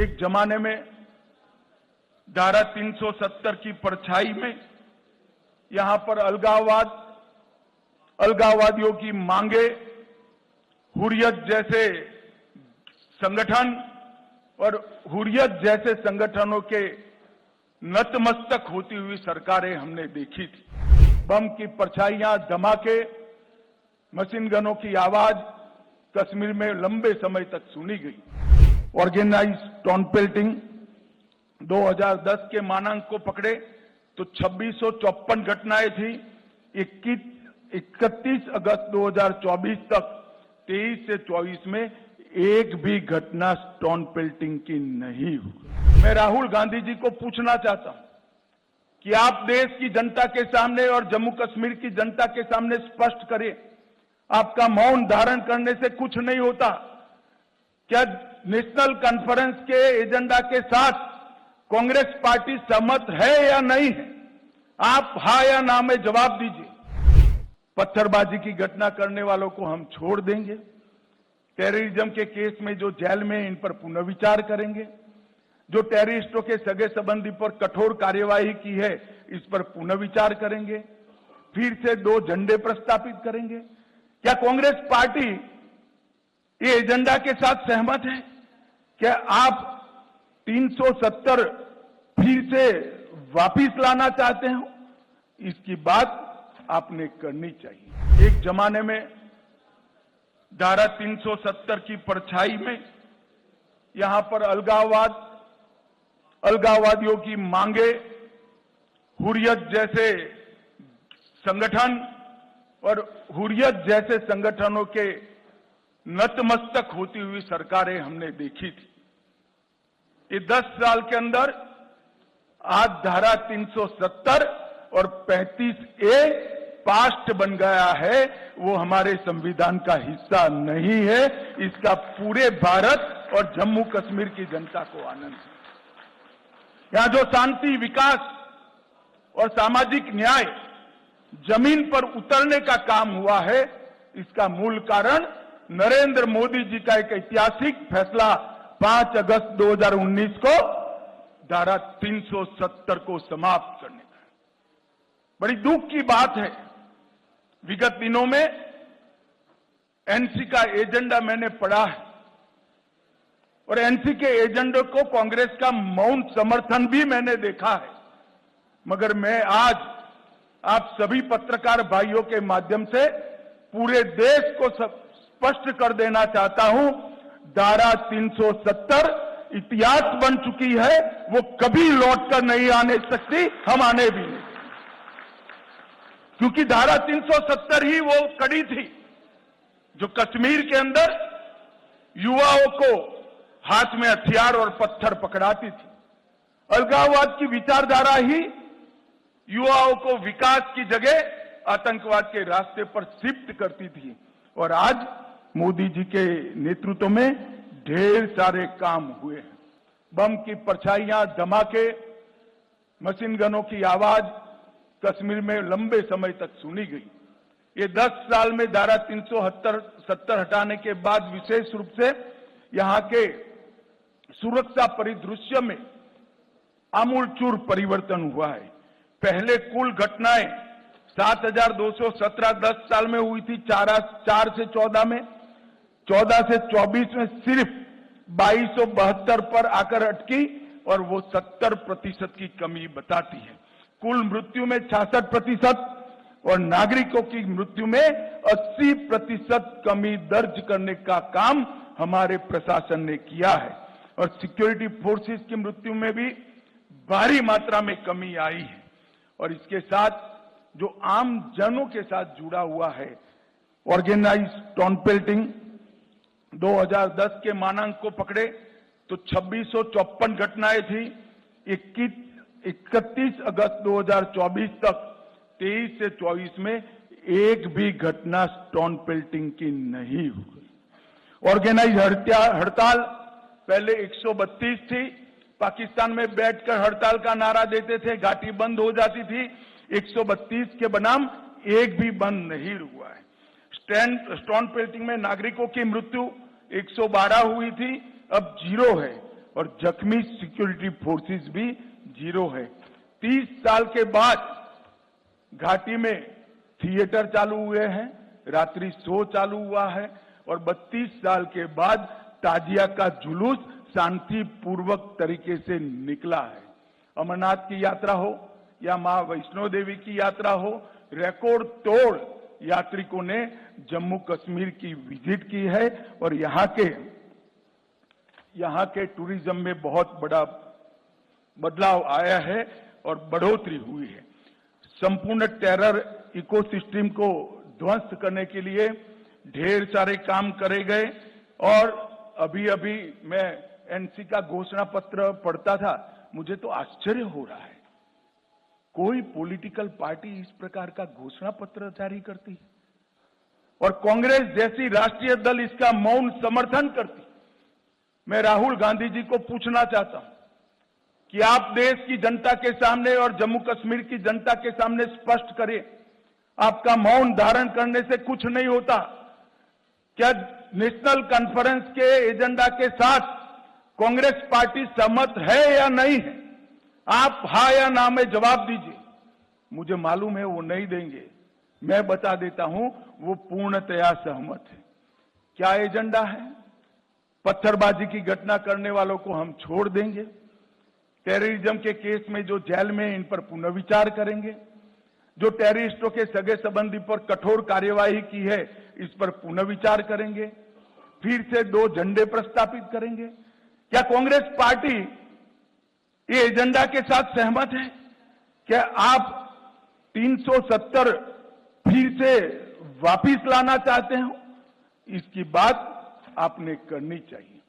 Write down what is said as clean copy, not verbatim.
एक जमाने में धारा 370 की परछाई में यहां पर अलगाववादियों की मांगे, हुर्रियत जैसे संगठन और हुर्रियत जैसे संगठनों के नतमस्तक होती हुई सरकारें हमने देखी थी। बम की परछाइयां, धमाके, मशीन गनों की आवाज कश्मीर में लंबे समय तक सुनी गई। ऑर्गेनाइज टाउन पेल्टिंग 2010 के मानांक को पकड़े तो 2654 घटनाएं थी। 31 अगस्त 2024 तक 23 से 24 में एक भी घटना स्टोन पेल्टिंग की नहीं हुई। मैं राहुल गांधी जी को पूछना चाहता हूं कि आप देश की जनता के सामने और जम्मू कश्मीर की जनता के सामने स्पष्ट करें, आपका मौन धारण करने से कुछ नहीं होता। क्या नेशनल कॉन्फ्रेंस के एजेंडा के साथ कांग्रेस पार्टी सहमत है या नहीं है? आप हाँ या ना में जवाब दीजिए। पत्थरबाजी की घटना करने वालों को हम छोड़ देंगे। टेररिज्म के केस में जो जेल में, इन पर पुनर्विचार करेंगे। जो टेररिस्टों के सगे संबंधी पर कठोर कार्यवाही की है, इस पर पुनर्विचार करेंगे। फिर से 2 झंडे प्रस्तावित करेंगे। क्या कांग्रेस पार्टी ये एजेंडा के साथ सहमत है? क्या आप 370 फिर से वापिस लाना चाहते हो? इसकी बात आपने करनी चाहिए। एक जमाने में धारा 370 की परछाई में यहां पर अलगाववादियों की मांगे, हुर्रियत जैसे संगठन और हुर्रियत जैसे संगठनों के नतमस्तक होती हुई सरकारें हमने देखी थी। ये 10 साल के अंदर आज धारा 370 और 35A पास्ट बन गया है। वो हमारे संविधान का हिस्सा नहीं है। इसका पूरे भारत और जम्मू कश्मीर की जनता को आनंद है। यहां जो शांति, विकास और सामाजिक न्याय जमीन पर उतरने का काम हुआ है, इसका मूल कारण नरेंद्र मोदी जी का एक ऐतिहासिक फैसला 5 अगस्त 2019 को धारा 370 को समाप्त करने का। बड़ी दुख की बात है, विगत दिनों में एनसी का एजेंडा मैंने पढ़ा है और एनसी के एजेंडे को कांग्रेस का मौन समर्थन भी मैंने देखा है। मगर मैं आज आप सभी पत्रकार भाइयों के माध्यम से पूरे देश को स्पष्ट कर देना चाहता हूं, धारा 370 इतिहास बन चुकी है। वो कभी लौटकर नहीं आने सकती, हम आने भी नहीं। क्योंकि धारा 370 ही वो कड़ी थी जो कश्मीर के अंदर युवाओं को हाथ में हथियार और पत्थर पकड़ाती थी। अलगाववाद की विचारधारा ही युवाओं को विकास की जगह आतंकवाद के रास्ते पर शिफ्ट करती थी। और आज मोदी जी के नेतृत्व में ढेर सारे काम हुए हैं। बम की परछाइयां, धमाके, मशीन गनों की आवाज कश्मीर में लंबे समय तक सुनी गई। ये 10 साल में धारा 370 हटाने के बाद विशेष रूप से यहां के सुरक्षा परिदृश्य में आमूलचूर परिवर्तन हुआ है। पहले कुल घटनाएं 7217 10 साल में हुई थी, 4 से 14 में, 14 से 24 में सिर्फ 2272 पर आकर अटकी और वो 70% की कमी बताती है। कुल मृत्यु में 66% और नागरिकों की मृत्यु में 80% कमी दर्ज करने का काम हमारे प्रशासन ने किया है। और सिक्योरिटी फोर्सेस की मृत्यु में भी भारी मात्रा में कमी आई है। और इसके साथ जो आम जनों के साथ जुड़ा हुआ है, ऑर्गेनाइज टाउन पेल्टिंग 2010 के मानांक को पकड़े तो 2654 घटनाएं थी। 31 अगस्त 2024 तक 23 से 24 में एक भी घटना स्टोन पेल्टिंग की नहीं हुई। ऑर्गेनाइज हड़ताल पहले 132 थी। पाकिस्तान में बैठकर हड़ताल का नारा देते थे, घाटी बंद हो जाती थी। 132 के बनाम एक भी बंद नहीं हुआ है। स्टोन पेल्टिंग में नागरिकों की मृत्यु 112 हुई थी, अब 0 है। और जख्मी सिक्योरिटी फोर्सेस भी 0 है। 30 साल के बाद घाटी में थिएटर चालू हुए हैं, रात्रि शो चालू हुआ है और 32 साल के बाद ताजिया का जुलूस शांतिपूर्वक तरीके से निकला है। अमरनाथ की यात्रा हो या मां वैष्णो देवी की यात्रा हो, रिकॉर्ड तोड़ यात्रिकों ने जम्मू कश्मीर की विजिट की है और यहाँ के टूरिज्म में बहुत बड़ा बदलाव आया है और बढ़ोतरी हुई है। संपूर्ण टेरर इकोसिस्टम को ध्वस्त करने के लिए ढेर सारे काम करे गए और अभी मैं एनसी का घोषणा पत्र पढ़ता था, मुझे तो आश्चर्य हो रहा है। कोई पॉलिटिकल पार्टी इस प्रकार का घोषणा पत्र जारी करती है और कांग्रेस जैसी राष्ट्रीय दल इसका मौन समर्थन करती। मैं राहुल गांधी जी को पूछना चाहता हूं कि आप देश की जनता के सामने और जम्मू कश्मीर की जनता के सामने स्पष्ट करें, आपका मौन धारण करने से कुछ नहीं होता। क्या नेशनल कॉन्फ्रेंस के एजेंडा के साथ कांग्रेस पार्टी सहमत है या नहीं है? आप हाँ या ना में जवाब दीजिए। मुझे मालूम है वो नहीं देंगे, मैं बता देता हूं वो पूर्णतया सहमत है। क्या एजेंडा है? पत्थरबाजी की घटना करने वालों को हम छोड़ देंगे, टेररिज्म के केस में जो जेल में इन पर पुनर्विचार करेंगे, जो टेररिस्टों के सगे संबंधी पर कठोर कार्यवाही की है इस पर पुनर्विचार करेंगे, फिर से 2 झंडे प्रस्तावित करेंगे। क्या कांग्रेस पार्टी ये एजेंडा के साथ सहमत है? क्या आप 370 फिर से वापिस लाना चाहते हो? इसकी बात आपने करनी चाहिए।